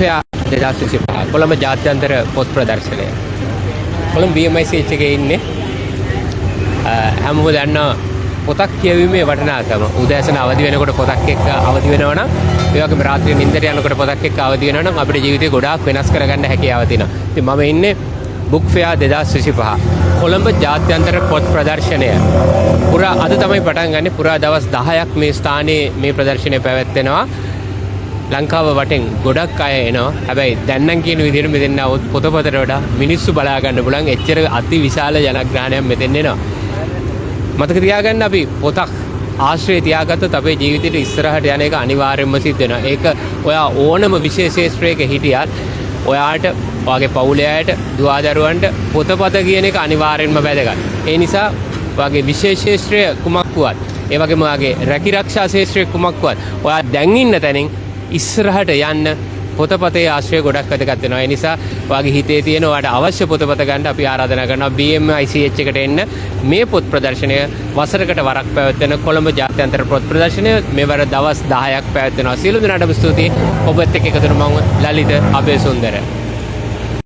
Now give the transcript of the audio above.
Fair 2025 Colombo ජාත්‍යන්තර පොත් ප්‍රදර්ශනය. කොළඹ BMICH එකේ ඉන්නේ හැමෝම දන්න පොතක් කියවීමේ වටිනාකම. උදෑසන අවදි වෙනකොට පොතක් එක්ක අවදි වෙනවා නම් ඒ වගේම රාත්‍රියේ නිින්දට යනකොට පොතක් එක්ක අවදි වෙනවා නම් අපේ ජීවිතේ ගොඩාක් වෙනස් කරගන්න හැකියාව තියෙනවා. ඉතින් මම ඉන්නේ බුක් ෆෙයා 2025 කොළඹ ජාත්‍යන්තර පොත් ප්‍රදර්ශනය. පුරා අද තමයි පටන් ගන්නේ. පුරා දවස් 10ක් මේ ස්ථානයේ මේ ප්‍රදර්ශනය පැවැත්වෙනවා. ලංකාව වටෙන් ගොඩක් අය එනවා. හැබැයි දැන් නම් කියන විදිහට මෙතෙන් આવොත් පොතපතට වඩා මිනිස්සු බලා ගන්න පුළුවන්. එච්චර අති විශාල ජනග්‍රහණයක් මෙතෙන් එනවා. මතක තියාගන්න අපි පොතක් ආශ්‍රය තියාගත්තොත් අපේ ජීවිතේට ඉස්සරහට යන එක අනිවාර්යයෙන්ම සිද්ධ වෙනවා. ඒක ඔයා ඕනම විශේෂ ශාස්ත්‍රයක හිටියත් ඔයාට ඔයාගේ පවුලේ අයට දුවදරුවන්ට පොතපත කියන එක අනිවාර්යෙන්ම වැදගත්. ඒ නිසා ඔයාගේ විශේෂ ශාස්ත්‍රය කුමක් වුවත්, ඒ වගේම ඔයාගේ රැකිරක්ෂා ශාස්ත්‍රය කුමක් වුවත්, ඔයා දැන් ඉන්න තැනින් ඉස්සරහට යන්න පොතපතේ ආශ්‍රය ගොඩක් වැදගත් වෙනවා. ඒ නිසා ඔයාගේ හිතේ තියෙන ඔයාට අවශ්‍ය පොතපත ගන්න අපි ආරාධනා කරනවා BMICH එකට එන්න. මේ පොත් ප්‍රදර්ශනය වසරකට වරක් පැවැත්වෙන කොළඹ ජාත්‍යන්තර පොත් ප්‍රදර්ශනය මෙවර දවස් 10ක් පැවැත්වෙනවා. සියලු දෙනාටම ස්තුතියි. ඔබත් එක්ක එකතු වෙන මම ලලිත අබේසුන්දර.